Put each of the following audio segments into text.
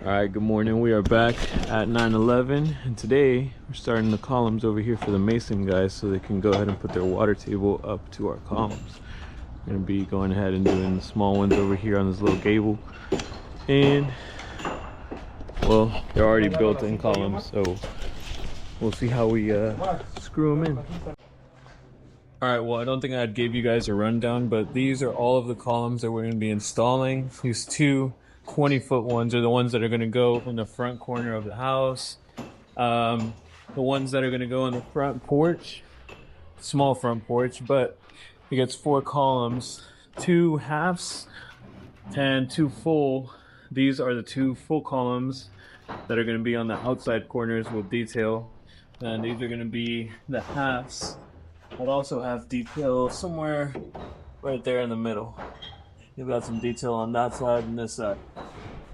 Alright, good morning. We are back at 9/11 and today we're starting the columns over here for the mason guys so they can go ahead and put their water table up to our columns. We're going to be going ahead and doing the small ones over here on this little gable, and well, they're already built in columns, so we'll see how we screw them in. Alright, well, I don't think I gave you guys a rundown, but these are all of the columns that we're going to be installing. These two 20-foot ones are the ones that are going to go in the front corner of the house. The ones that are going to go in the front porch, small front porch, but it gets 4 columns, 2 halves and 2 full. These are the 2 full columns that are going to be on the outside corners with detail, and these are going to be the halves that also have detail somewhere right there in the middle. You've got some detail on that side and this side.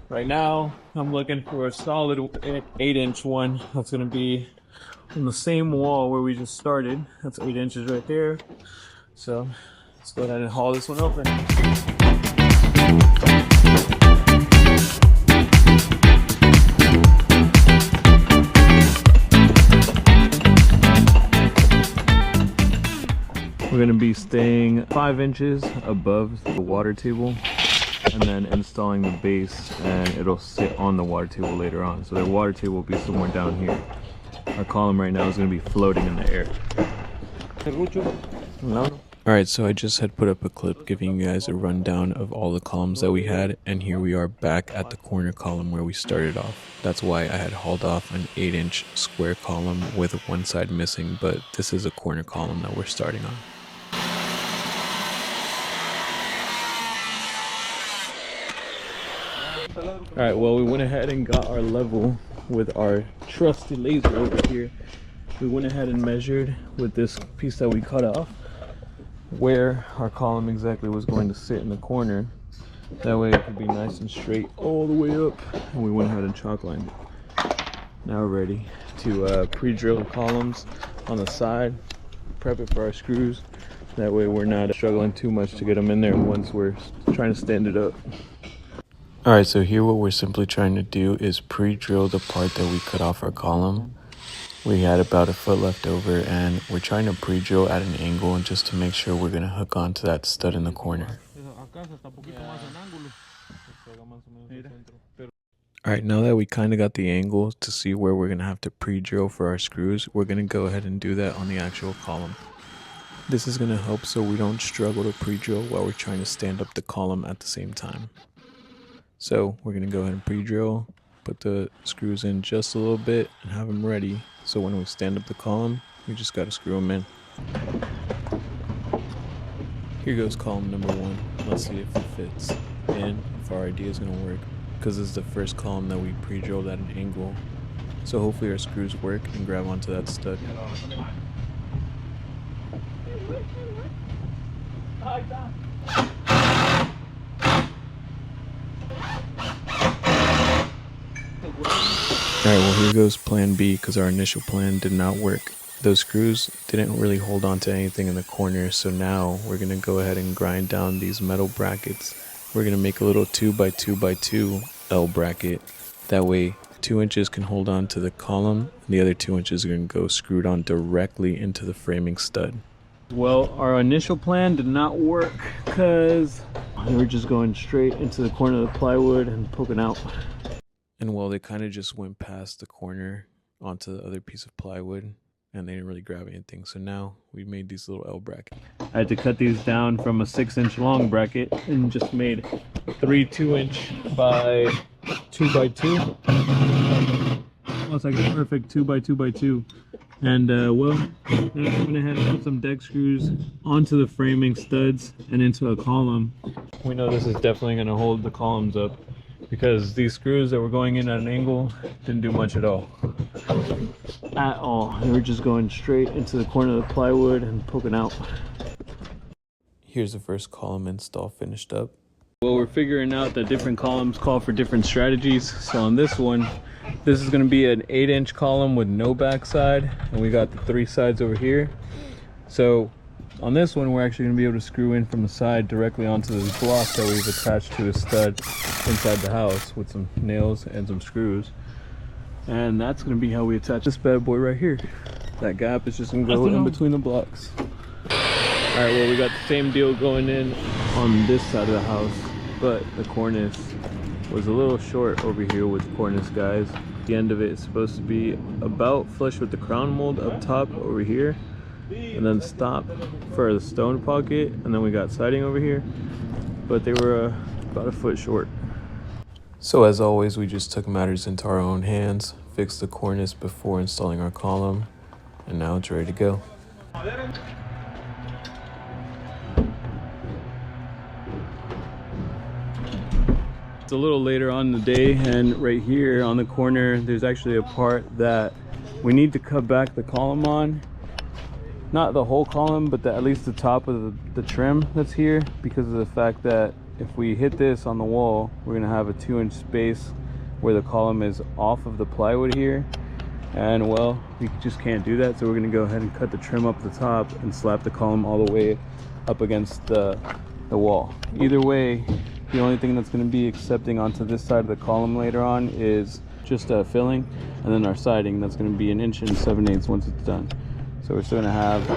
Right now, I'm looking for a solid 8-inch one that's going to be on the same wall where we just started. That's 8 inches right there. So let's go ahead and haul this one open. We're going to be staying 5 inches above the water table and then installing the base, and it'll sit on the water table later on. So the water table will be somewhere down here. Our column right now is going to be floating in the air. Alright, so I just had put up a clip giving you guys a rundown of all the columns that we had, and here we are back at the corner column where we started off. That's why I had hauled off an 8-inch square column with one side missing, but this is a corner column that we're starting on. Alright, well, we went ahead and got our level with our trusty laser over here. We went ahead and measured with this piece that we cut off where our column exactly was going to sit in the corner. That way it could be nice and straight all the way up, and we went ahead and chalk lined it. Now we're ready to pre-drill the columns on the side, prep it for our screws. That way we're not struggling too much to get them in there once we're trying to stand it up. Alright, so here what we're simply trying to do is pre-drill the part that we cut off our column. We had about a foot left over, and we're trying to pre-drill at an angle just to make sure we're going to hook onto that stud in the corner. Alright, now that we kind of got the angle to see where we're going to have to pre-drill for our screws, we're going to go ahead and do that on the actual column. This is going to help so we don't struggle to pre-drill while we're trying to stand up the column at the same time. So we're going to go ahead and pre-drill, put the screws in just a little bit, and have them ready. So when we stand up the column, we just got to screw them in. Here goes column number 1. Let's see if it fits and if our idea is going to work, because this is the first column that we pre-drilled at an angle. So hopefully our screws work and grab onto that stud. Alright, well, here goes plan B, because our initial plan did not work. Those screws didn't really hold on to anything in the corner, so now we're going to go ahead and grind down these metal brackets. We're going to make a little 2x2x2 L bracket. That way 2 inches can hold on to the column, and the other 2 inches are going to go screwed on directly into the framing stud. Well, our initial plan did not work because we were just going straight into the corner of the plywood and poking out. And well, they kind of just went past the corner onto the other piece of plywood, and they didn't really grab anything. So now we made these little L brackets. I had to cut these down from a 6-inch long bracket and just made 3 2-inch by 2x2. Almost like a perfect 2x2x2. And well, then I went ahead and put some deck screws onto the framing studs and into a column. We know this is definitely going to hold the columns up, because these screws that were going in at an angle didn't do much at all. They were just going straight into the corner of the plywood and poking out. Here's the first column install finished up. Well, we're figuring out that different columns call for different strategies. So on this one, this is going to be an 8-inch column with no backside, and we got the 3 sides over here. So On this one, we're actually going to be able to screw in from the side directly onto the block that we've attached to a stud inside the house with some nails and some screws. And that's going to be how we attach this bad boy right here. That gap is just going to go in between the blocks. Alright, well, we got the same deal going in on this side of the house, but the cornice was a little short over here with the cornice, guys. The end of it is supposed to be about flush with the crown mold up top over here, and then stop for the stone pocket, and then we got siding over here, but they were about a foot short. So as always, we just took matters into our own hands, fixed the cornice before installing our column, and now it's ready to go. It's a little later on in the day, and right here on the corner there's actually a part that we need to cut back the column on. Not the whole column, but at least the top of the trim that's here, because of the fact that if we hit this on the wall, we're gonna have a 2-inch space where the column is off of the plywood here, and well, we just can't do that. So we're gonna go ahead and cut the trim up the top and slap the column all the way up against the wall. Either way, the only thing that's going to be accepting onto this side of the column later on is just filling, and then our siding that's going to be 1 7/8 inches once it's done. So we're still going to have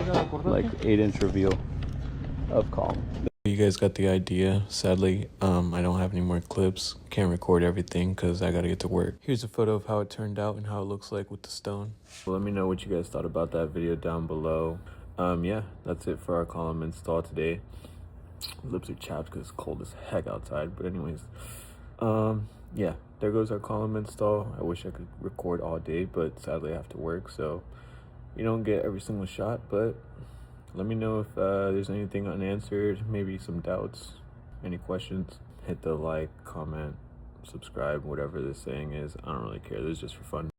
like 8-inch reveal of column. You guys got the idea. Sadly, I don't have any more clips. Can't record everything because I got to get to work. Here's a photo of how it turned out and how it looks like with the stone. Well, let me know what you guys thought about that video down below. Yeah, that's it for our column install today. Lips are chapped because it's cold as heck outside, but anyways, yeah, there goes our column install. I wish I could record all day, but sadly I have to work, so you don't get every single shot. But let me know if there's anything unanswered, maybe some doubts, any questions. Hit the like, comment, subscribe, whatever this saying is. I don't really care. This is just for fun.